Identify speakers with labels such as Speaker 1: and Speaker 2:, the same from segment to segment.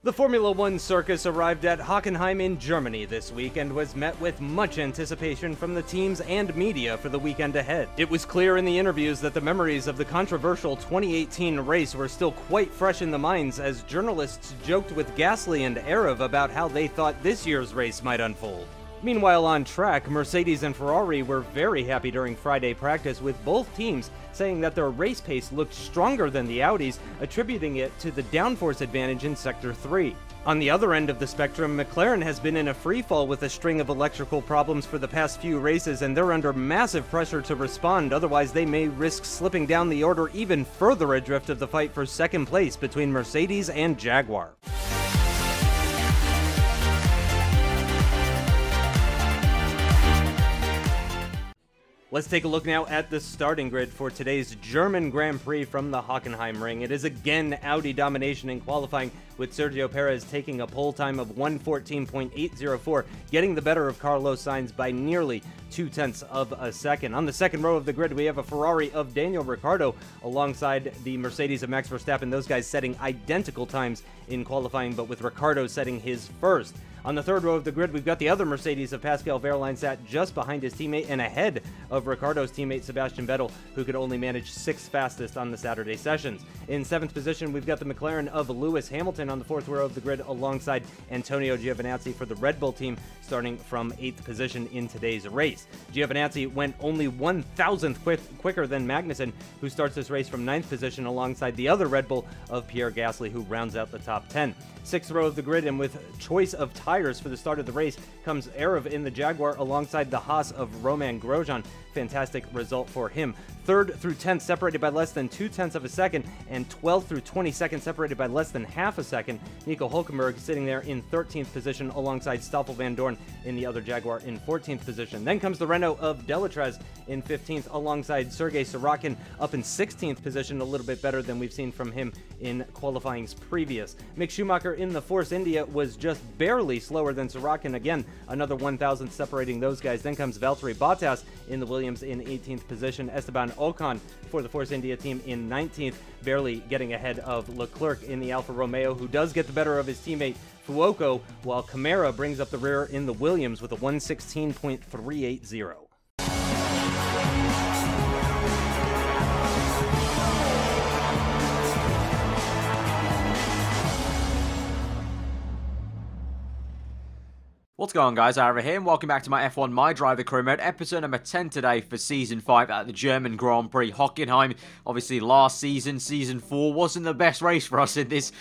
Speaker 1: The Formula One circus arrived at Hockenheim in Germany this week and was met with much anticipation from the teams and media for the weekend ahead. It was clear in the interviews that the memories of the controversial 2018 race were still quite fresh in the minds as journalists joked with Gasly and aarava about how they thought this year's race might unfold. Meanwhile, on track, Mercedes and Ferrari were very happy during Friday practice, with both teams saying that their race pace looked stronger than the Audis, attributing it to the downforce advantage in Sector 3. On the other end of the spectrum, McLaren has been in a freefall with a string of electrical problems for the past few races, and they're under massive pressure to respond, otherwise they may risk slipping down the order even further adrift of the fight for second place between Mercedes and Jaguar. Let's take a look now at the starting grid for today's German Grand Prix from the Hockenheim ring. It is again Audi domination in qualifying, with Sergio Perez taking a pole time of 1:14.804, getting the better of Carlos Sainz by nearly 0.2 of a second. On the second row of the grid, we have a Ferrari of Daniel Ricciardo alongside the Mercedes of Max Verstappen, those guys setting identical times in qualifying, but with Ricciardo setting his first. On the third row of the grid, we've got the other Mercedes of Pascal Wehrlein sat just behind his teammate and ahead of Ricciardo's teammate Sebastian Vettel, who could only manage 6th fastest on the Saturday sessions. In 7th position, we've got the McLaren of Lewis Hamilton on the 4th row of the grid alongside Antonio Giovinazzi for the Red Bull team, starting from 8th position in today's race. Giovinazzi went only 1,000th quicker than Magnussen, who starts this race from 9th position alongside the other Red Bull of Pierre Gasly, who rounds out the top 10. 6th row of the grid, and with choice of tires for the start of the race, comes aarava in the Jaguar alongside the Haas of Romain Grosjean. Fantastic result for him. 3rd through 10th separated by less than 0.2 of a second, and 12th through 22nd separated by less than half a second. Nico Hülkenberg sitting there in 13th position alongside Stoffel Vandoorne in the other Jaguar in 14th position. Then comes the Renault of Delatrez in 15th alongside Sergei Sorokin up in 16th position, a little bit better than we've seen from him in qualifying's previous. Mick Schumacher in the Force India was just barely slower than Sorokin, again another 1,000th separating those guys. Then comes Valtteri Bottas in the Williams in 18th position, Esteban Ocon for the Force India team in 19th, barely getting ahead of Leclerc in the Alfa Romeo, who does get the better of his teammate Fuoco, while Camara brings up the rear in the Williams with a 1:16.380.
Speaker 2: What's going on, guys? Aarava here, and welcome back to my F1 MyDriver career mode, episode number 10 today for Season 5 at the German Grand Prix Hockenheim. Obviously, last season, Season 4, wasn't the best race for us at this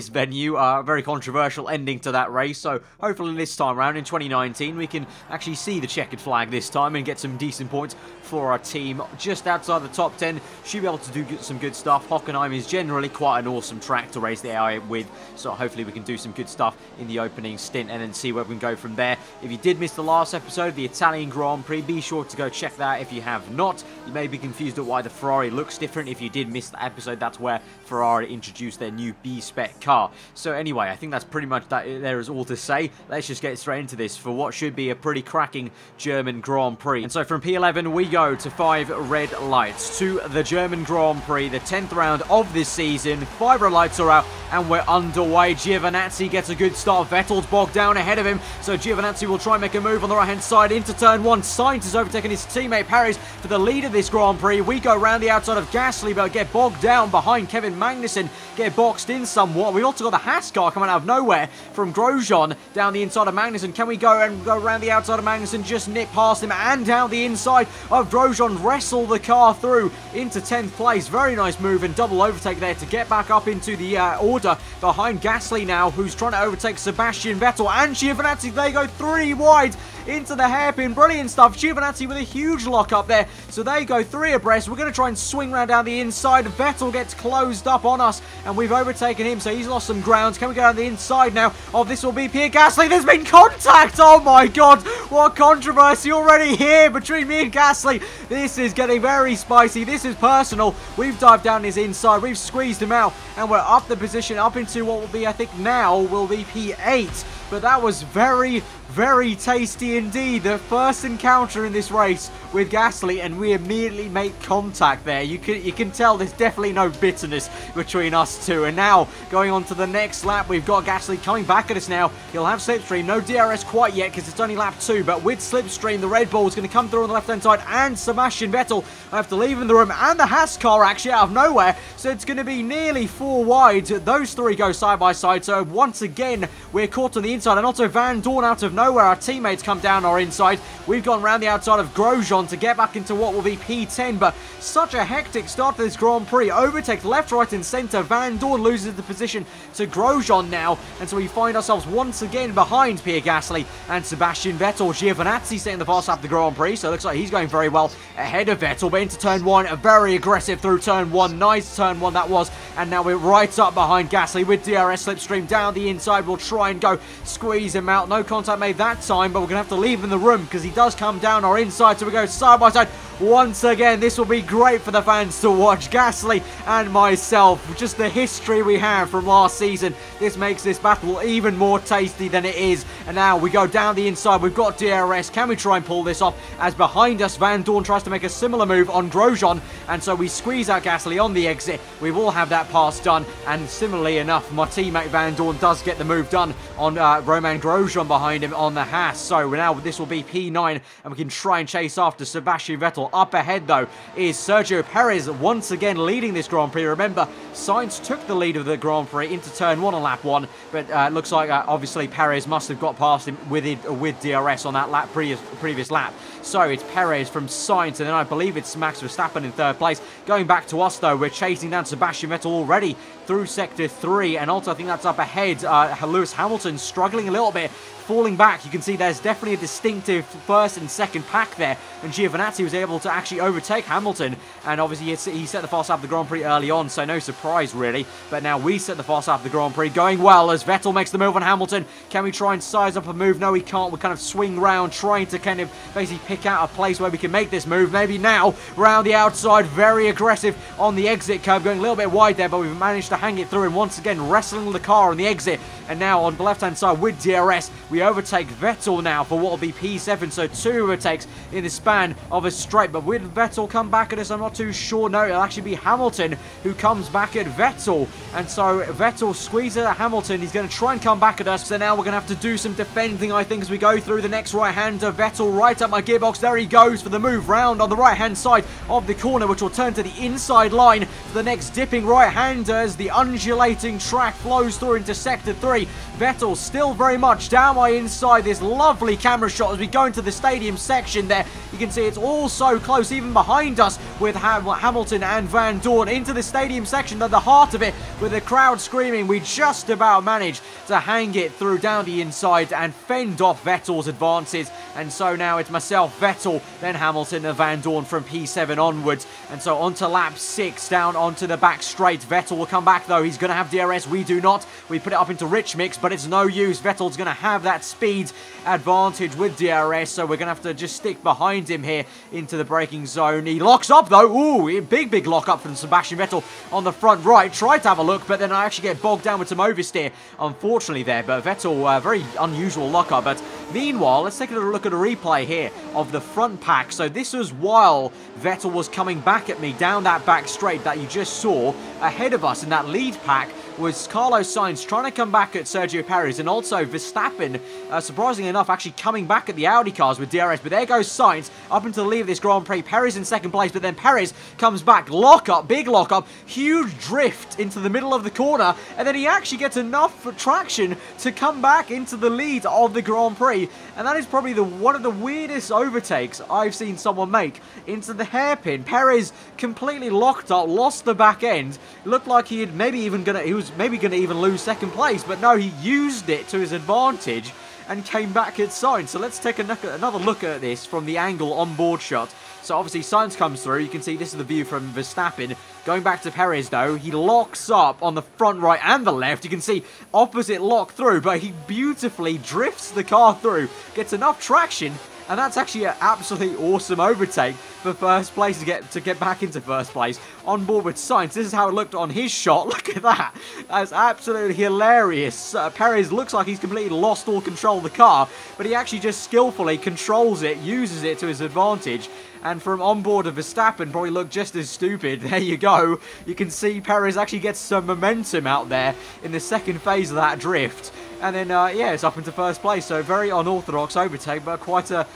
Speaker 2: venue. A very controversial ending to that race, so hopefully this time around in 2019, we can actually see the checkered flag this time and get some decent points for our team. Just outside the top 10, should be able to do some good stuff. Hockenheim is generally quite an awesome track to race the AI with, so hopefully we can do some good stuff in the opening stint and then see where we can go from there. If you did miss the last episode, the Italian Grand Prix, be sure to go check that if you have not. You may be confused at why the Ferrari looks different. If you did miss the episode, that's where Ferrari introduced their new B-Spec car. So anyway, I think that's pretty much that. There is all to say. Let's just get straight into this for what should be a pretty cracking German Grand Prix. And so from P11 we go to 5 red lights to the German Grand Prix, the 10th round of this season. 5 red lights are out and we're underway. Giovinazzi gets a good start. Vettel's bogged down ahead of him, so Giovinazzi will try and make a move on the right-hand side into turn 1. Sainz has overtaken his teammate Perez for the lead of this Grand Prix. We go around the outside of Gasly, but get bogged down behind Kevin Magnussen, get boxed in somewhat. We also got the Haas car coming out of nowhere from Grosjean down the inside of Magnussen. Can we go around the outside of Magnussen, just nip past him and down the inside of Grosjean, wrestle the car through into 10th place. Very nice move and double overtake there to get back up into the order behind Gasly now, who's trying to overtake Sebastian Vettel and Giovinazzi. They go 3 wide into the hairpin. Brilliant stuff. Giovinazzi with a huge lock up there. So they go 3 abreast. We're going to try and swing round down the inside. Vettel gets closed up on us and we've overtaken him, so he's lost some ground. Can we go down the inside now? Oh, this will be Pierre Gasly. There's been contact. Oh my god, what controversy already here between me and Gasly. This is getting very spicy. This is personal. We've dived down his inside. We've squeezed him out and we're up the position up into what will be, I think now will be P8. But that was very, very tasty indeed the first encounter in this race with Gasly, and we immediately make contact there. You can tell there's definitely no bitterness between us two. And now, going on to the next lap, we've got Gasly coming back at us now. He'll have Slipstream. No DRS quite yet because it's only lap 2, but with Slipstream, the Red Bull is going to come through on the left-hand side, and Sebastian Vettel I have to leave in the room, and the Haas car actually out of nowhere, so it's going to be nearly 4 wide. Those three go side by side, so once again, we're caught on the inside, and also Vandoorne out of nowhere. Our teammates come down our inside. We've gone around the outside of Grosjean to get back into what will be P10, but such a hectic start to this Grand Prix. Overtakes left, right, and centre. Vandoorne loses the position to Grosjean now, and so we find ourselves once again behind Pierre Gasly and Sebastian Vettel. Giovinazzi setting the fast lap of the Grand Prix, so it looks like he's going very well ahead of Vettel, but into turn 1, very aggressive through turn 1. Nice turn 1 that was, and now we're right up behind Gasly with DRS Slipstream down the inside. We'll try and go squeeze him out. No contact made that time, but we're going to have to leave in the room because he does come down our inside, so we go side by side. Once again, this will be great for the fans to watch. Gasly and myself, just the history we have from last season. This makes this battle even more tasty than it is. And now we go down the inside. We've got DRS. Can we try and pull this off? As behind us, Vandoorne tries to make a similar move on Grosjean, and so we squeeze out Gasly on the exit. We will have that pass done, and similarly enough, my teammate Vandoorne does get the move done on Romain Grosjean behind him on the Haas. So now this will be P9, and we can try and chase after Sebastian Vettel. Up ahead, though, is Sergio Perez once again leading this Grand Prix. Remember, Sainz took the lead of the Grand Prix into turn 1 on lap 1, but it looks like obviously Perez must have got past him with DRS on that previous lap. So it's Perez from Sainz, and then I believe it's Max Verstappen in 3rd place. Going back to us, though, we're chasing down Sebastian Vettel already through Sector 3, and also I think that's up ahead. Lewis Hamilton struggling a little bit, falling back. You can see there's definitely a distinctive first and second pack there, and Giovinazzi was able to actually overtake Hamilton, and obviously he set the fast lap of the Grand Prix early on, so no surprise really. But now we set the fast lap of the Grand Prix, going well as Vettel makes the move on Hamilton. Can we try and size up a move? No, we can't. We kind of swing round, trying to kind of basically pick out a place where we can make this move. Maybe now, round the outside, very aggressive on the exit curve, going a little bit wide there, but we've managed to hang it through, and once again wrestling the car on the exit. And now on the left-hand side with DRS, we overtake Vettel now for what will be P7, so 2 overtakes in the span of a straight. But will Vettel come back at us? I'm not too sure. No, it'll actually be Hamilton who comes back at Vettel, and so Vettel squeezes at Hamilton. He's going to try and come back at us, so now we're going to have to do some defending, I think, as we go through the next right-hander. Vettel right up my gearbox. There he goes for the move round on the right-hand side of the corner, which will turn to the inside line for the next dipping right-hander as the undulating track flows through into Sector 3. Vettel still very much down my inside. This lovely camera shot as we go into the stadium section there. You can see it's all so close, even behind us, with Hamilton and Vandoorne into the stadium section at the heart of it, with the crowd screaming. We just about managed to hang it through down the inside and fend off Vettel's advances. And so now it's myself, Vettel, then Hamilton and Vandoorne from P7 onwards. And so onto lap 6, down onto the back straight. Vettel will come back though. He's going to have DRS. We do not. We put it up into rich mix, but it's no use. Vettel's going to have that speed advantage with DRS, so we're going to have to just stick behind him here into the braking zone. He locks up though. Ooh, big lock up from Sebastian Vettel on the front right. Tried to have a look, but then I actually get bogged down with some oversteer, unfortunately there. But Vettel, very unusual lock up. But meanwhile, let's take a look at a replay here of the front pack. So this was while Vettel was coming back at me down that back straight that you just saw. Ahead of us in that lead pack was Carlos Sainz trying to come back at Sergio Perez, and also Verstappen, surprisingly enough, actually coming back at the Audi cars with DRS. But there goes Sainz up until the lead of this Grand Prix. Perez in second place, but then Perez comes back. Lock up, big lock up, huge drift into the middle of the corner, and then he actually gets enough traction to come back into the lead of the Grand Prix. And that is probably one of the weirdest overtakes I've seen someone make into the hairpin. Perez completely locked up, lost the back end. It looked like he was maybe gonna even lose second place, but no, he used it to his advantage and came back at Sainz. So let's take another look at this from the angle on board shot. So obviously Sainz comes through. You can see this is the view from Verstappen. Going back to Perez though, he locks up on the front right and the left. You can see opposite lock through, but he beautifully drifts the car through, gets enough traction, and that's actually an absolutely awesome overtake for first place to get back into first place on board with Sainz. This is how it looked on his shot. Look at that. That's absolutely hilarious. Perez looks like he's completely lost all control of the car, but he actually just skillfully controls it, uses it to his advantage. And from on board of Verstappen, probably looked just as stupid. There you go. You can see Perez actually gets some momentum out there in the second phase of that drift. And then, yeah, it's up into first place. So very unorthodox overtake, but quite a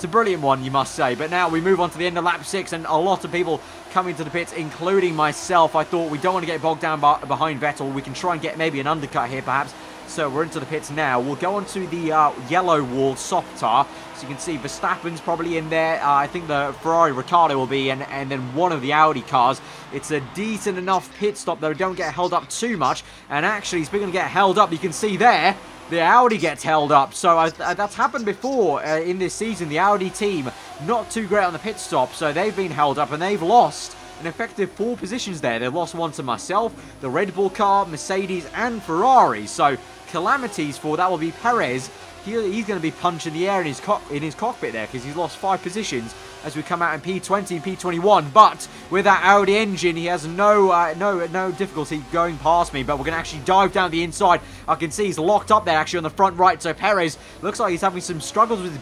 Speaker 2: brilliant one, you must say. But now we move on to the end of lap 6, and a lot of people coming to the pits, including myself. I thought we don't want to get bogged down behind Vettel. We can try and get maybe an undercut here, perhaps. So we're into the pits now. We'll go on to the yellow wall soft tar. So you can see Verstappen's probably in there. I think the Ferrari Ricciardo will be, and then one of the Audi cars. It's a decent enough pit stop, though. Don't get held up too much. And actually, speaking of get held up, you can see there, the Audi gets held up. So that's happened before in this season. The Audi team, not too great on the pit stop. So they've been held up, and they've lost an effective 4 positions there. They've lost one to myself, the Red Bull car, Mercedes, and Ferrari. So calamities for that will be Perez. He's going to be punching the air in his cockpit there, because he's lost 5 positions as we come out in P20 and P21. But with that Audi engine, he has no difficulty going past me. But we're going to actually dive down the inside. I can see he's locked up there actually on the front right. So Perez looks like he's having some struggles with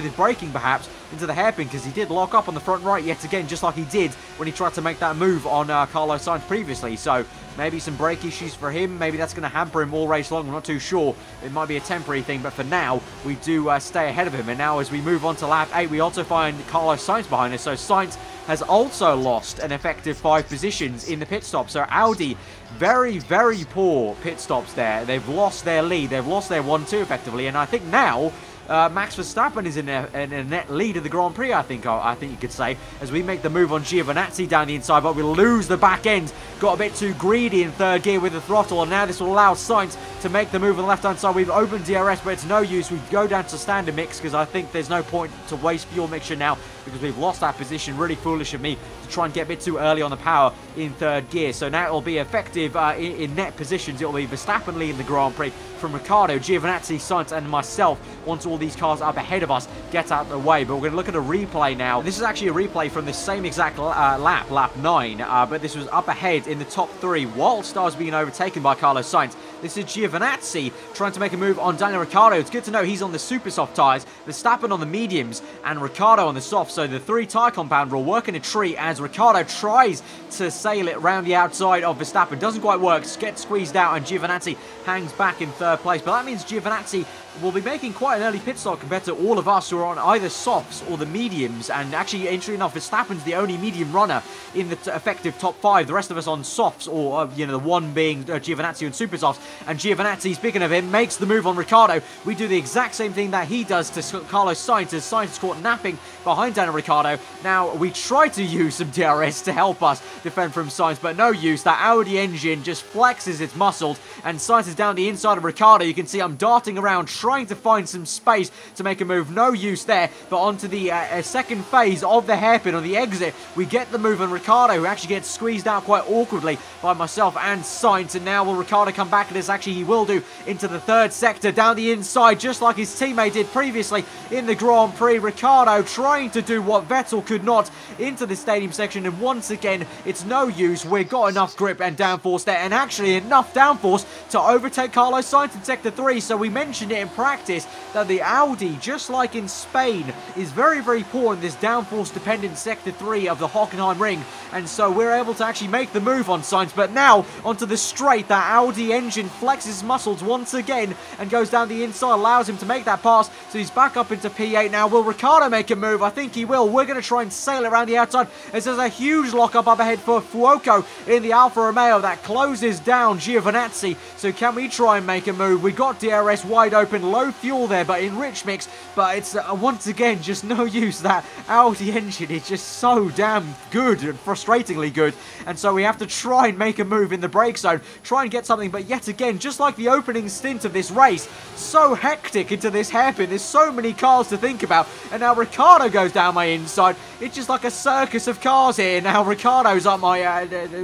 Speaker 2: his braking perhaps into the hairpin, because he did lock up on the front right yet again, just like he did when he tried to make that move on Carlos Sainz previously. So maybe some brake issues for him. Maybe that's going to hamper him all race long. I'm not too sure. It might be a temporary thing, but for now, we do stay ahead of him. And now as we move on to lap 8, we also find Carlos Sainz behind us. So Sainz has also lost an effective 5 positions in the pit stop. So Audi, very, very poor pit stops there. They've lost their lead. They've lost their 1-2 effectively. And I think now Max Verstappen is in a net lead of the Grand Prix, I think you could say, as we make the move on Giovinazzi down the inside, but we lose the back end. Got a bit too greedy in third gear with the throttle, and now this will allow Sainz to make the move on the left-hand side. We've opened DRS, but it's no use. We go down to standard mix, because I think there's no point to waste fuel mixture now, because we've lost that position. Really foolish of me to try and get a bit too early on the power in third gear. So now it'll be effective in net positions. It'll be Verstappen leading the Grand Prix from Ricciardo, Giovinazzi, Sainz, and myself. Once all these cars up ahead of us get out of the way. But we're going to look at a replay now. This is actually a replay from the same exact lap 9, but this was up ahead in the top 3 whilst I was being overtaken by Carlos Sainz. This is Giovinazzi trying to make a move on Daniel Ricciardo. It's good to know he's on the super soft tyres, Verstappen on the mediums, and Ricciardo on the soft. So the 3 tyre compound will work in a tree as Ricciardo tries to sail it around the outside of Verstappen. Doesn't quite work, gets squeezed out, and Giovinazzi hangs back in third place. But that means Giovinazzi will be making quite an early pit stop compared to all of us who are on either softs or the mediums. And actually, interestingly enough, Verstappen's the only medium runner in the effective top 5. The rest of us on softs, or the one being Giovinazzi and super softs. And Giovinazzi, speaking of him, makes the move on Ricciardo. We do the exact same thing that he does to Carlos Sainz, as Sainz is caught napping behind Daniel Ricciardo. Now, we try to use some DRS to help us defend from Sainz, but no use. That Audi engine just flexes its muscles, and Sainz is down the inside of Ricciardo. You can see I'm darting around, trying to find some space to make a move. No use there, but onto the second phase of the hairpin on the exit, we get the move on Ricciardo, who actually gets squeezed out quite awkwardly by myself and Sainz. And now will Ricciardo come back? And this actually he will do, into the third sector down the inside, just like his teammate did previously in the Grand Prix. Ricciardo trying to do what Vettel could not into the stadium section, and once again it's no use. We've got enough grip and downforce there, and actually enough downforce to overtake Carlos Sainz in sector 3. So we mentioned it in practice that the Audi, just like in Spain, is very, very poor in this downforce dependent sector 3 of the Hockenheim ring, and so we're able to actually make the move on Sainz. But now onto the straight, that Audi engine flexes muscles once again and goes down the inside, allows him to make that pass, so he's back up into P8 now. Will Ricciardo make a move? I think he will. We're going to try and sail around the outside as there's a huge lockup up ahead for Fuoco in the Alfa Romeo that closes down Giovinazzi. So can we try and make a move? We got DRS wide open, low fuel there, but in rich mix, but it's once again just no use. That Audi engine is just so damn good and frustratingly good, and so we have to try and make a move in the brake zone, try and get something. But yet again, just like the opening stint of this race, so hectic into this hairpin. There's so many cars to think about, and now Ricciardo goes down my inside. It's just like a circus of cars here. Now Ricciardo's up my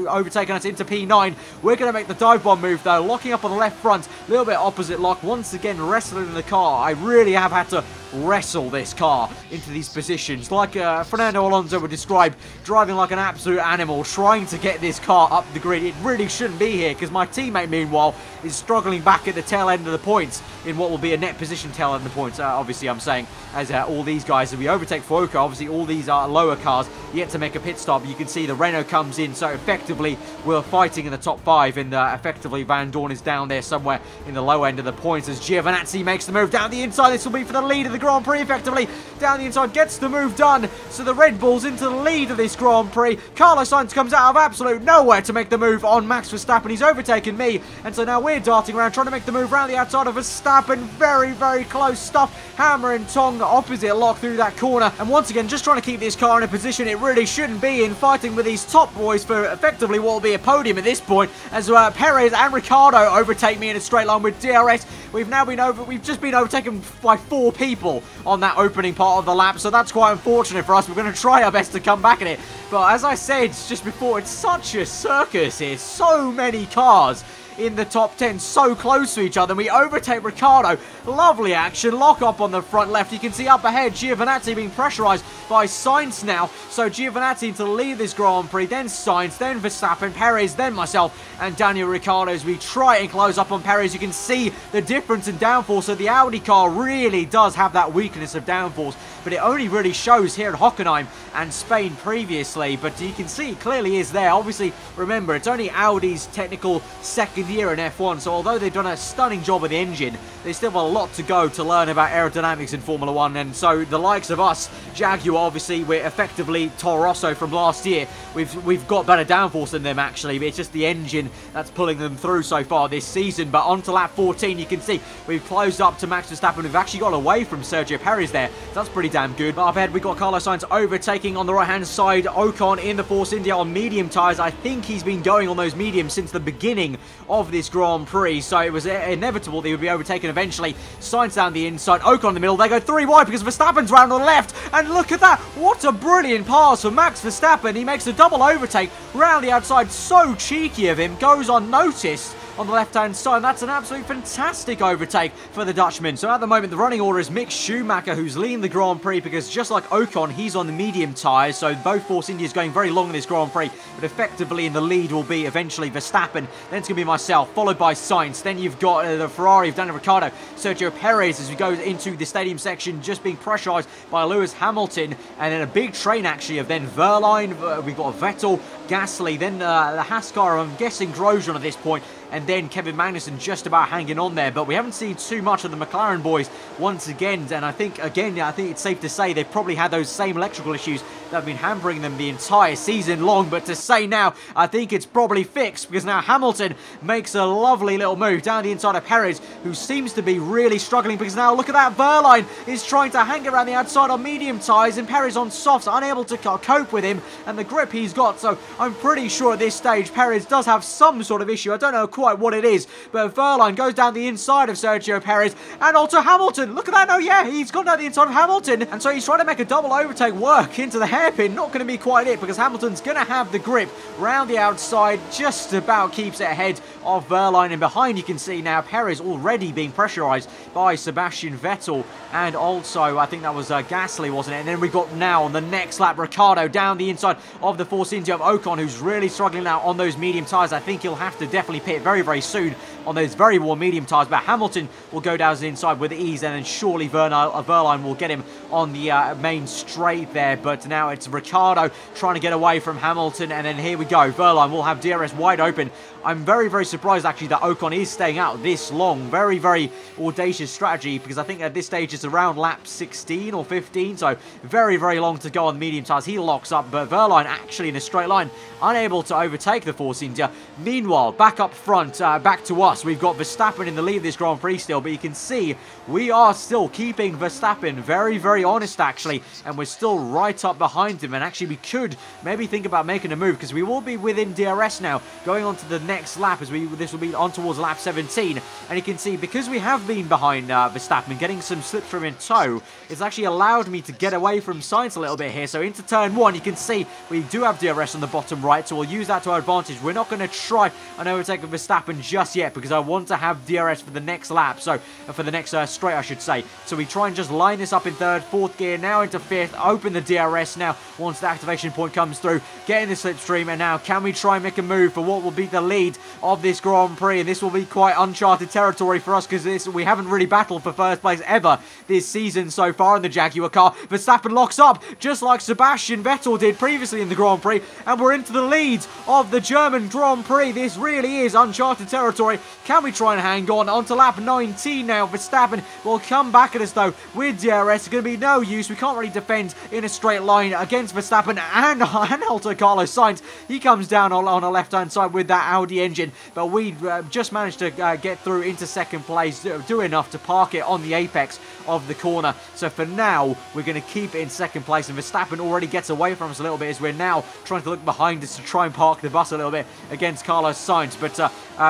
Speaker 2: overtaking us into P9. We're going to make the dive bomb move though, locking up on the left front, a little bit opposite lock, once again wrestling in the car. I really have had to wrestle this car into these positions. Like Fernando Alonso would describe, driving like an absolute animal, trying to get this car up the grid. It really shouldn't be here because my teammate, meanwhile, is struggling back at the tail end of the points in what will be a net position tail end of the points. Obviously, I'm saying, as all these guys, as we overtake Fuoco, obviously all these are lower cars yet to make a pit stop. You can see the Renault comes in, so effectively we're fighting in the top 5, and effectively Vandoorne is down there somewhere in the low end of the points as Giovinazzi makes the move down the inside. This will be for the lead of the Grand Prix, effectively down the inside, gets the move done. So the Red Bulls into the lead of this Grand Prix. Carlos Sainz comes out of absolute nowhere to make the move on Max Verstappen. He's overtaken me, and so now we're darting around trying to make the move around the outside of Verstappen. Very, very close stuff. Hammer and tong opposite lock through that corner, and once again just trying to keep this car in a position it really shouldn't be in, fighting with these top boys for effectively what will be a podium at this point, as Perez and Ricciardo overtake me in a straight line with DRS. We've just been overtaken by 4 people on that opening part of the lap, so that's quite unfortunate for us. We're going to try our best to come back at it, but as I said just before, it's such a circus here. So many cars in the top 10, so close to each other. We overtake Ricciardo. Lovely action. Lock up on the front left. You can see up ahead Giovinazzi being pressurized by Sainz now. So Giovinazzi to lead this Grand Prix, then Sainz, then Verstappen, Perez, then myself, and Daniel Ricciardo as we try and close up on Perez. You can see the difference in downforce. So the Audi car really does have that weakness of downforce, but it only really shows here at Hockenheim and Spain previously, but you can see it clearly is there. Obviously, remember, it's only Audi's technical second year in F1, so although they've done a stunning job with the engine, they still have a lot to go to learn about aerodynamics in Formula 1, and so the likes of us, Jaguar, obviously, we're effectively Toro Rosso from last year. We've got better downforce than them, actually, but it's just the engine that's pulling them through so far this season. But on to lap 14, you can see we've closed up to Max Verstappen. We've actually got away from Sergio Perez there, so that's pretty damn good. But up ahead, we've got Carlos Sainz overtaking on the right-hand side Ocon in the Force India on medium tyres. I think he's been going on those mediums since the beginning of this Grand Prix, so it was inevitable that he would be overtaken eventually. Sainz down the inside, Ocon in the middle. They go 3 wide because Verstappen's round on the left, and look at that. What a brilliant pass for Max Verstappen. He makes a double overtake round the outside. So cheeky of him, goes unnoticed on the left-hand side. That's an absolute fantastic overtake for the Dutchman. So at the moment, the running order is Mick Schumacher, who's leading the Grand Prix, because just like Ocon, he's on the medium tyres, so both Force Indias going very long in this Grand Prix, but effectively in the lead will be eventually Verstappen. Then it's going to be myself, followed by Sainz. Then you've got the Ferrari of Daniel Ricciardo, Sergio Perez, as we go into the stadium section, just being pressurised by Lewis Hamilton, and then a big train, actually, of then Verline. We've got Vettel, Gasly, then the Haas car, I'm guessing Grosjean at this point, and then Kevin Magnussen just about hanging on there. But we haven't seen too much of the McLaren boys once again, and I think it's safe to say they've probably had those same electrical issues that have been hampering them the entire season long. But to say now, I think it's probably fixed, because now Hamilton makes a lovely little move down the inside of Perez, who seems to be really struggling, because now look at that, Verline is trying to hang around the outside on medium tyres, and Perez on softs, unable to cope with him and the grip he's got. So I'm pretty sure at this stage Perez does have some sort of issue. I don't know quite what it is, but Verline goes down the inside of Sergio Perez, and also Hamilton. Look at that. No, yeah, he's gone down the inside of Hamilton, and so he's trying to make a double overtake work into the hairpin. Not going to be quite it, because Hamilton's going to have the grip round the outside, just about keeps it ahead of Verline, and behind you can see now Perez already being pressurised by Sebastian Vettel, and also I think that was Gasly, wasn't it? And then we've got now on the next lap Ricciardo down the inside of the Force India of Ocon, who's really struggling now on those medium tyres. I think he'll have to definitely pit very, very soon on those very warm medium tyres, but Hamilton will go down the inside with ease, and then surely Verline will get him on the main straight there. But now it's Ricciardo trying to get away from Hamilton, and then here we go. Verline will have DRS wide open. I'm very, very surprised actually that Ocon is staying out this long. Very, very audacious strategy, because I think at this stage it's around lap 16 or 15, so very, very long to go on the medium tyres. He locks up, but Verline actually in a straight line, unable to overtake the Force India. Meanwhile, back up front, back to us, we've got Verstappen in the lead of this Grand Prix still, but you can see we are still keeping Verstappen very, very honest actually, and we're still right up behind him, and actually we could maybe think about making a move, because we will be within DRS now, going on to the next lap, as this will be on towards lap 17, and you can see because we have been behind Verstappen, getting some slips from in tow, it's actually allowed me to get away from Sainz a little bit here. So into turn 1, you can see we do have DRS on the bottom bottom right, so we'll use that to our advantage. We're not going to try and overtake Verstappen just yet because I want to have DRS for the next lap, so for the next straight, I should say. So we try and just line this up in third, fourth gear, now into fifth, open the DRS now once the activation point comes through, get in the slipstream, and now can we try and make a move for what will be the lead of this Grand Prix? And this will be quite uncharted territory for us because we haven't really battled for first place ever this season so far in the Jaguar car. Verstappen locks up just like Sebastian Vettel did previously in the Grand Prix, and we're into the lead of the German Grand Prix. This really is uncharted territory. Can we try and hang on? On to lap 19 now. Verstappen will come back at us though with DRS. It's going to be no use. We can't really defend in a straight line against Verstappen and Alto Carlos Sainz. He comes down on a left-hand side with that Audi engine, but we just managed to get through into second place, do enough to park it on the apex of the corner. So for now, we're going to keep it in second place, and Verstappen already gets away from us a little bit as we're now trying to look behind us to try and park the bus a little bit against Carlos Sainz. But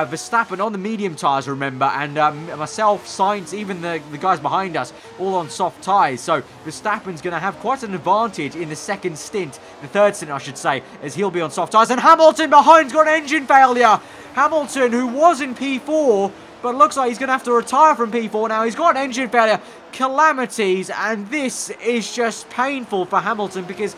Speaker 2: Verstappen on the medium tyres, remember, and myself, Sainz, even the guys behind us, all on soft tyres. So Verstappen's going to have quite an advantage in the second stint, the third stint I should say, as he'll be on soft tyres. And Hamilton behind's got an engine failure. Hamilton, who was in P4, but looks like he's going to have to retire from P4 now. He's got an engine failure. Calamities, and this is just painful for Hamilton because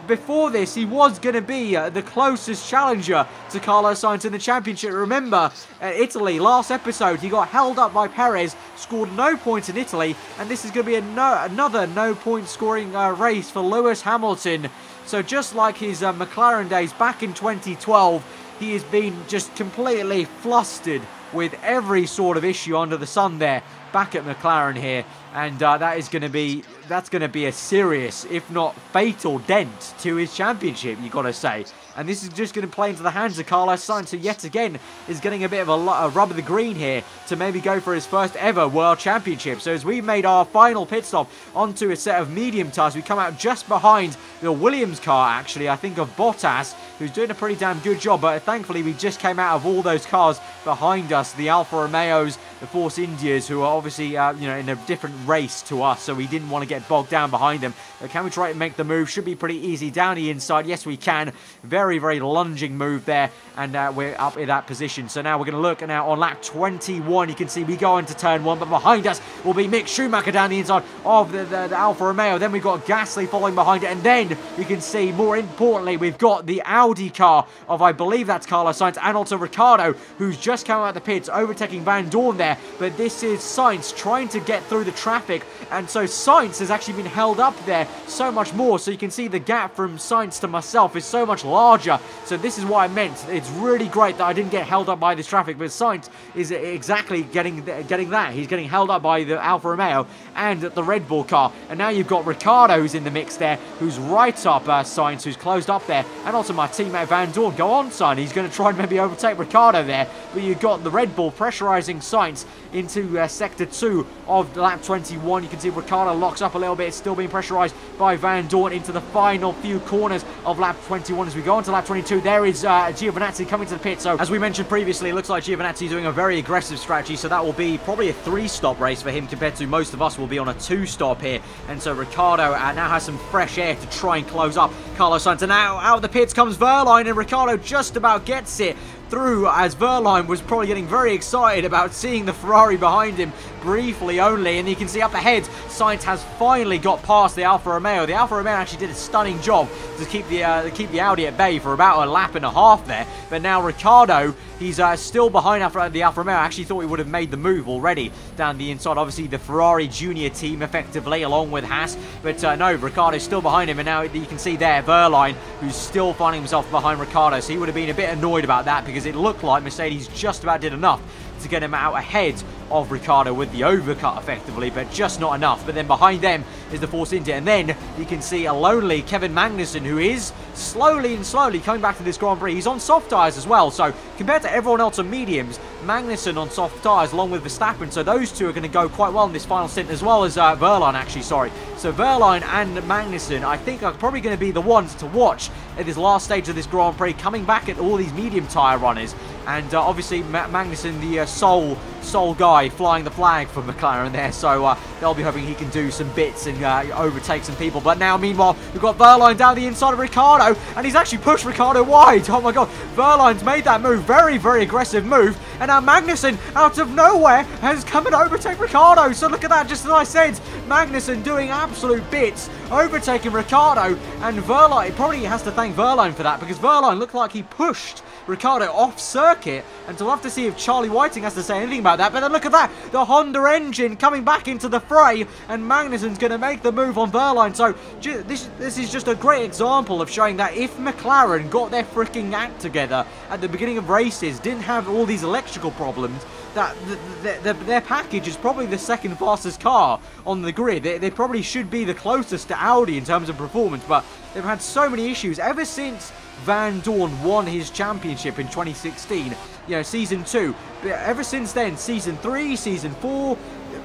Speaker 2: before this, he was going to be the closest challenger to Carlos Sainz in the championship. Remember, Italy, last episode, he got held up by Perez, scored no points in Italy, and this is going to be another no-point scoring race for Lewis Hamilton. So just like his McLaren days back in 2012, he has been just completely flustered with every sort of issue under the sun there back at McLaren here, and that's going to be a serious, if not fatal, dent to his championship, you got to say. And this is just going to play into the hands of Carlos Sainz, who yet again is getting a bit of a rub of the green here to maybe go for his first ever World Championship. So as we made our final pit stop onto a set of medium tyres, we come out just behind the Williams car, actually, I think of Bottas, who's doing a pretty damn good job, but thankfully we just came out of all those cars behind us, the Alfa Romeos, the Force Indias, who are obviously in a different race to us, so we didn't want to get bogged down behind them. But can we try and make the move? Should be pretty easy down the inside. Yes, we can. Very, very lunging move there, and we're up in that position. So now we're going to look now on lap 21. You can see we go into turn 1, but behind us will be Mick Schumacher down the inside of the Alfa Romeo. Then we've got Gasly following behind it, and then you can see, more importantly, we've got the Audi car of, I believe that's Carlos Sainz, and also Ricciardo, who's just come out of the pits, overtaking Vandoorne there. But this is Sainz trying to get through the traffic, and so Sainz has actually been held up there so much more. So you can see the gap from Sainz to myself is so much larger. So this is what I meant. It's really great that I didn't get held up by this traffic, but Sainz is exactly getting that. He's getting held up by the Alfa Romeo and the Red Bull car. And now you've got Ricciardo who's in the mix there, who's right up Sainz, who's closed up there, and also my teammate Vandoorne. Go on, son. He's going to try and maybe overtake Ricciardo there, but you've got the Red Bull pressurizing Sainz into sector 2 of lap 21. You can see Ricciardo locks up a little bit, still being pressurized by Vandoorne into the final few corners of lap 21. As we go on to lap 22, there is Giovinazzi coming to the pit. So as we mentioned previously, it looks like Giovinazzi doing a very aggressive strategy, so that will be probably a 3-stop race for him compared to most of us will be on a 2-stop here. And so Ricciardo now has some fresh air to try and close up Carlos Sainz. And now out of the pits comes Verline, and Ricciardo just about gets it through, as Verline was probably getting very excited about seeing the Ferrari behind him briefly only. And you can see up ahead, Sainz has finally got past the Alfa Romeo. The Alfa Romeo actually did a stunning job to keep the Audi at bay for about a lap and a half there. But now Ricciardo, he's still behind after the Alfa Romeo. I actually thought he would have made the move already down the inside. Obviously the Ferrari junior team effectively along with Haas. But no, Ricciardo's still behind him. And now you can see there Verline, who's still finding himself behind Ricciardo. So he would have been a bit annoyed about that because it looked like Mercedes just about did enough to get him out ahead of Ricciardo with the overcut effectively, but just not enough. But then behind them is the Force India, and then you can see a lonely Kevin Magnussen, who is slowly coming back to this Grand Prix. He's on soft tyres as well, so compared to everyone else on mediums, Magnussen on soft tyres along with Verstappen, so those two are going to go quite well in this final stint, as well as Verline actually, sorry. So Wehrlein and Magnussen, I think, are probably going to be the ones to watch at this last stage of this Grand Prix, coming back at all these medium tyre runners. And obviously Magnussen, the sole guy flying the flag for McLaren there, so they'll be hoping he can do some bits and overtake some people. But now, meanwhile, we've got Wehrlein down the inside of Ricciardo, and he's actually pushed Ricciardo wide. Oh my god, Wehrlein's made that move, very, very aggressive move, and now Magnussen, out of nowhere, has come and overtaken Ricciardo. So look at that, just as I said, Magnussen doing absolute bits, overtaking Ricciardo, and Wehrlein, probably has to thank Wehrlein for that, because Wehrlein looked like he pushed Ricciardo off circuit, and to love to see if Charlie Whiting has to say anything about that. But then look at that, the Honda engine coming back into the fray, and Magnussen's going to make the move on Wehrlein. So this is just a great example of showing that if McLaren got their freaking act together at the beginning of races, didn't have all these electrical problems, that their package is probably the second fastest car on the grid. They probably should be the closest to Audi in terms of performance, but they've had so many issues ever since Vandoorne won his championship in 2016, you know, season 2. Ever since then, season 3, season 4,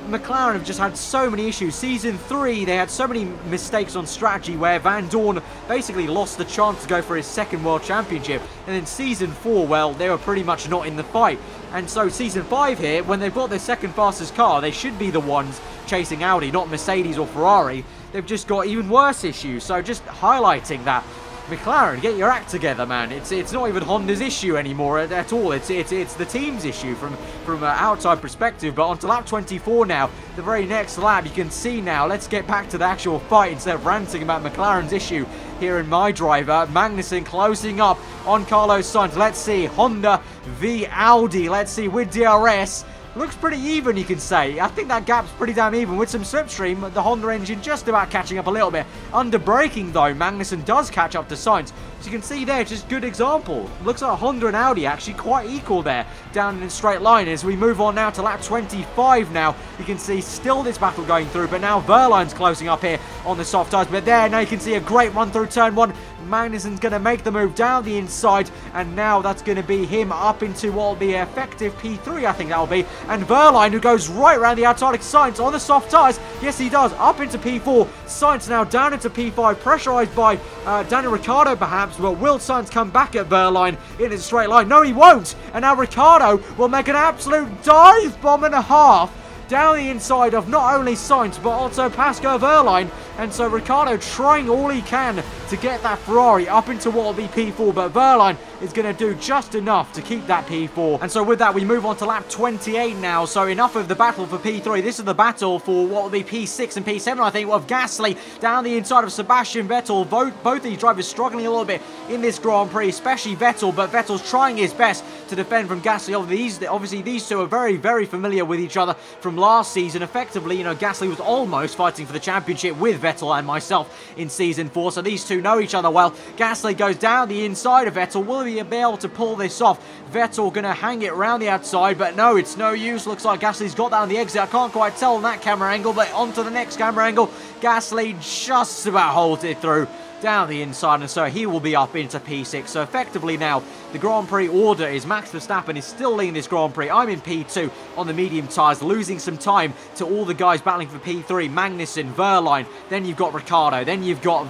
Speaker 2: McLaren have just had so many issues. Season 3, they had so many mistakes on strategy where Vandoorne basically lost the chance to go for his second world championship. And then season 4, well, they were pretty much not in the fight. And so season 5 here, when they've got their second fastest car, they should be the ones chasing Audi, not Mercedes or Ferrari. They've just got even worse issues. So just highlighting that McLaren, get your act together, man. It's not even Honda's issue anymore at all. It's the team's issue from an outside perspective. But on to lap 24 now, the very next lap, you can see now. Let's get back to the actual fight instead of ranting about McLaren's issue here in MyDriver. Magnussen closing up on Carlos Sainz. Let's see, Honda v Audi. Let's see, with DRS. Looks pretty even, you can say. I think that gap's pretty damn even. With some slipstream, the Honda engine just about catching up a little bit. Under braking, though, Magnussen does catch up to Sainz. So you can see there, just good example. Looks like Honda and Audi actually quite equal there, down in a straight line. As we move on now to lap 25 now, you can see still this battle going through, but now Wehrlein's closing up here on the soft tyres. But there, now you can see a great run through turn 1. Magnussen's going to make the move down the inside, and now that's going to be him up into what will be effective P3, I think that will be. And Wehrlein, who goes right around the outside of Sainz on the soft tyres, yes he does, up into P4. Sainz now down into P5, pressurised by Daniel Ricciardo perhaps, but will Sainz come back at Wehrlein in a straight line? No, he won't, and now Ricciardo will make an absolute dive bomb and a half down the inside of not only Sainz, but also Pascal Wehrlein. And so Ricciardo trying all he can to get that Ferrari up into what will be P4, but Wehrlein is going to do just enough to keep that P4. And so with that, we move on to lap 28 now. So enough of the battle for P3. This is the battle for what will be P6 and P7, I think, of Gasly down the inside of Sebastian Vettel. Both these drivers struggling a little bit in this Grand Prix, especially Vettel, but Vettel's trying his best to defend from Gasly. Obviously, these two are very, very familiar with each other from last season. Effectively, you know, Gasly was almost fighting for the championship with Vettel and myself in season 4, so these two know each other well. Gasly goes down the inside of Vettel. Will he be able to pull this off? Vettel going to hang it around the outside, but no, it's no use. Looks like Gasly's got that on the exit. I can't quite tell on that camera angle, but onto the next camera angle, Gasly just about holds it through down the inside, and so he will be up into P6. So effectively now, the Grand Prix order is Max Verstappen is still leading this Grand Prix. I'm in P2 on the medium tyres, losing some time to all the guys battling for P3. Magnussen, Wehrlein, then you've got Ricciardo, then you've got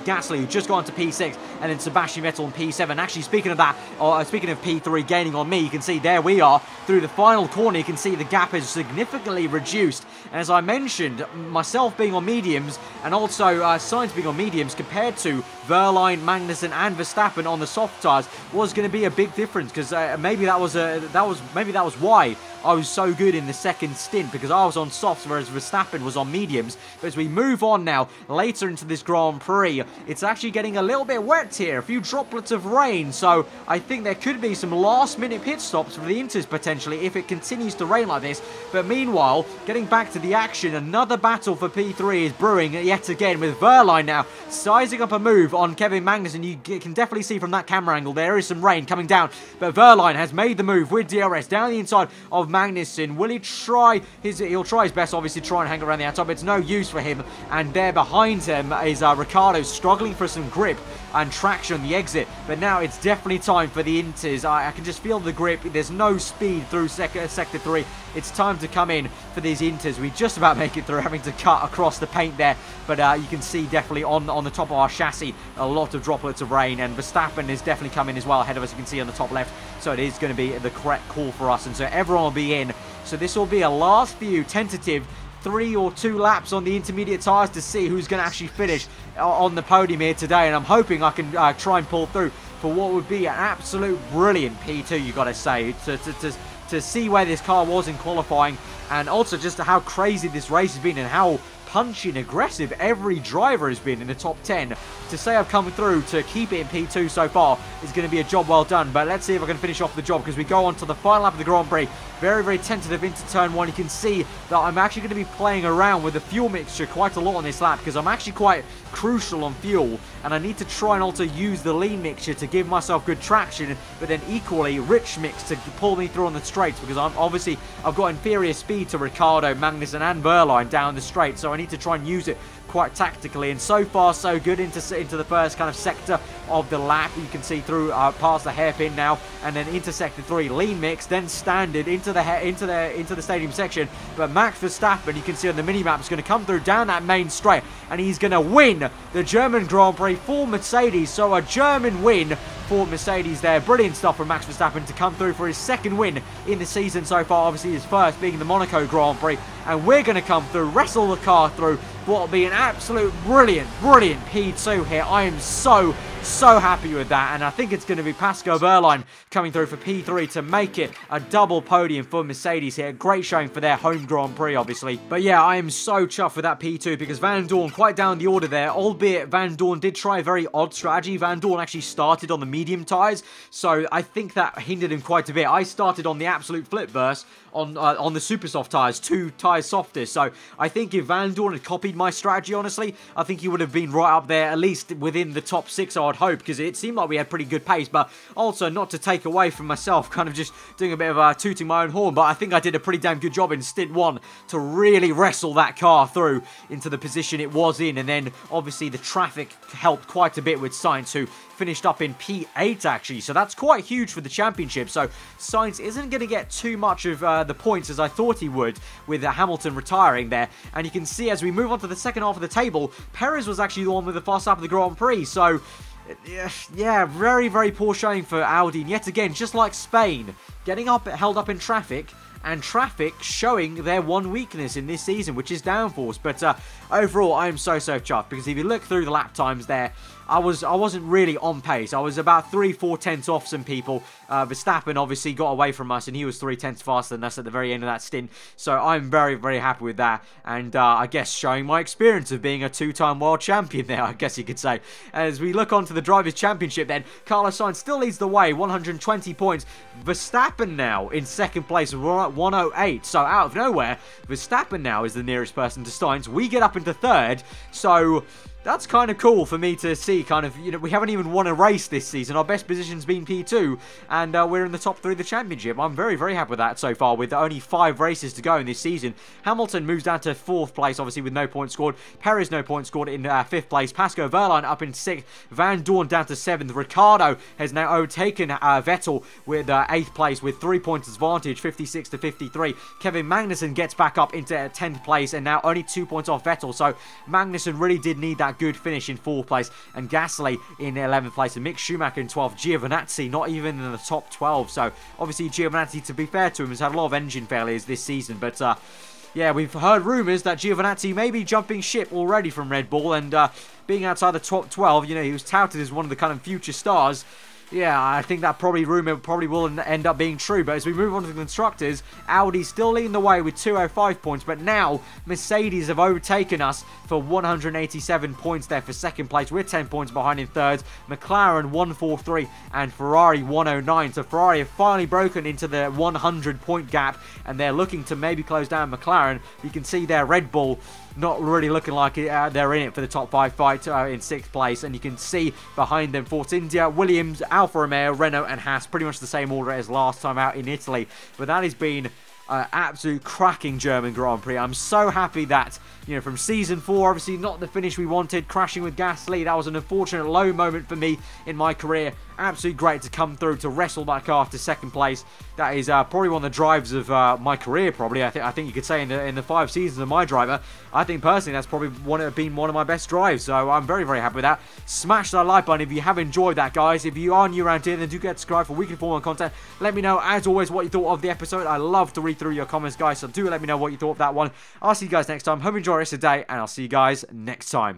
Speaker 2: Gasly, who just gone to P6, and then Sebastian Vettel in P7. Actually, speaking of that, speaking of P3 gaining on me, you can see there we are through the final corner. You can see the gap is significantly reduced. And as I mentioned, myself being on mediums, and also Sainz being on mediums, compared to Wehrlein, Magnussen, and Verstappen on the soft tyres, was going to be a big difference, because maybe that was why I was so good in the second stint, because I was on softs whereas Verstappen was on mediums. But as we move on now later into this Grand Prix, it's actually getting a little bit wet here, a few droplets of rain, so I think there could be some last minute pit stops for the Inters potentially if it continues to rain like this. But meanwhile, getting back to the action, another battle for P3 is brewing yet again, with Wehrlein now sizing up a move on Kevin Magnussen. You can definitely see from that camera angle there is some rain coming down, but Wehrlein has made the move with DRS down the inside of Magnussen. Will he try he'll try his best, obviously, try and hang around the outside, but it's no use for him. And there behind him is Ricciardo struggling for some grip and traction on the exit. But now it's definitely time for the Inters. I can just feel the grip. There's no speed through Sector 3. It's time to come in for these Inters. We just about make it through, having to cut across the paint there. But you can see definitely on the top of our chassis, a lot of droplets of rain. And Verstappen is definitely coming as well ahead of us, you can see on the top left. So it is going to be the correct call for us. And so everyone will be in. So this will be a last few tentative 3 or 2 laps on the intermediate tyres to see who's going to actually finish on the podium here today. And I'm hoping I can try and pull through for what would be an absolute brilliant P2, you got to say, to see where this car was in qualifying, and also just how crazy this race has been and how punchy and aggressive every driver has been in the top 10. To say I've come through to keep it in P2 so far is going to be a job well done. But let's see if I can finish off the job, because we go on to the final lap of the Grand Prix. Very, very tentative into turn 1. You can see that I'm actually going to be playing around with the fuel mixture quite a lot on this lap, because I'm actually quite crucial on fuel, and I need to try and also use the lean mixture to give myself good traction, but then equally rich mix to pull me through on the straights, because I've got inferior speed to Ricciardo, Magnussen and Wehrlein down the straight, so I need to try and use it quite tactically. And so far so good into the first kind of sector of the lap. You can see through past the hairpin now, and then into sector 3 lean mix, then standard into the stadium section. But Max Verstappen, you can see on the mini map, is going to come through down that main straight, and he's going to win the German Grand Prix for Mercedes. So a German win for Mercedes there. Brilliant stuff from Max Verstappen to come through for his second win in the season so far. Obviously his first being the Monaco Grand Prix. And we're going to come through, wrestle the car through what will be an absolute brilliant P2 here. I am so happy with that, and I think it's going to be Pascal Wehrlein coming through for P3 to make it a double podium for Mercedes here. Great showing for their home Grand Prix, obviously. But yeah, I am so chuffed with that P2, because Vandoorne quite down the order there, albeit Vandoorne did try a very odd strategy. Vandoorne actually started on the medium tyres, so I think that hindered him quite a bit. I started on the absolute flip burst on the super soft tyres, 2 tyres softer. So I think if Vandoorne had copied my strategy, honestly, I think he would have been right up there, at least within the top 6, I would hope, because it seemed like we had pretty good pace. But also, not to take away from myself, kind of just doing a bit of tooting my own horn, but I think I did a pretty damn good job in stint 1 to really wrestle that car through into the position it was in. And then obviously the traffic helped quite a bit with Sainz, who finished up in P8 actually, so that's quite huge for the championship. So Sainz isn't going to get too much of the points as I thought he would, with Hamilton retiring there. And you can see as we move on to the second half of the table, Perez was actually the one with the fast lap of the Grand Prix. So yeah, very poor showing for Audi, and yet again, just like Spain, getting held up in traffic, and traffic showing their one weakness in this season, which is downforce. But overall, I am so chuffed, because if you look through the lap times there, I wasn't really on pace. I was about 3-4 tenths off some people. Verstappen obviously got away from us, and he was 3 tenths faster than us at the very end of that stint. So I'm very happy with that, and I guess showing my experience of being a 2-time world champion there, I guess you could say. As we look on to the Drivers' Championship then, Carlos Sainz still leads the way, 120 points. Verstappen now in second place with 108. So out of nowhere, Verstappen now is the nearest person to Sainz. We get up into third, so that's kind of cool for me to see. Kind of, you know, we haven't even won a race this season. Our best position's been P2, and we're in the top 3 of the championship. I'm very happy with that so far, with only 5 races to go in this season. Hamilton moves down to 4th place, obviously, with no points scored. Perez, no points scored in 5th place. Pascal Wehrlein up in 6th. Vandoorne down to 7th. Ricciardo has now overtaken Vettel with 8th place with 3 points advantage, 56 to 53. Kevin Magnussen gets back up into 10th place, and now only 2 points off Vettel. So Magnussen really did need that good finish in 4th place, and Gasly in 11th place, and Mick Schumacher in 12th. Giovinazzi not even in the top 12. So obviously Giovinazzi, to be fair to him, has had a lot of engine failures this season, but yeah, we've heard rumours that Giovinazzi may be jumping ship already from Red Bull, and being outside the top 12, you know, he was touted as one of the kind of future stars. Yeah, I think that rumour will end up being true. But as we move on to the constructors, Audi still leading the way with 205 points. But now Mercedes have overtaken us for 187 points there for second place. We're 10 points behind in third. McLaren 143 and Ferrari 109. So Ferrari have finally broken into the 100 point gap, and they're looking to maybe close down McLaren. You can see their Red Bull not really looking like they're in it for the top 5 fight in 6th place. And you can see behind them Force India, Williams, Alfa Romeo, Renault and Haas, pretty much the same order as last time out in Italy. But that has been absolute cracking German Grand Prix. I'm so happy that, you know, from season 4, obviously not the finish we wanted, crashing with Gasly, that was an unfortunate low moment for me in my career. Absolutely great to come through to wrestle that car to second place. That is probably one of the drives of my career, probably. I think you could say in the 5 seasons of MyDriver, I think personally that's probably been one of my best drives. So I'm very, very happy with that. Smash that like button if you have enjoyed that, guys. If you are new around here, then do get subscribed for weekly Formula 1 content. Let me know, as always, what you thought of the episode. I love to read through your comments, guys, so do let me know what you thought of that one. I'll see you guys next time. Hope you enjoy the rest of the day, and I'll see you guys next time.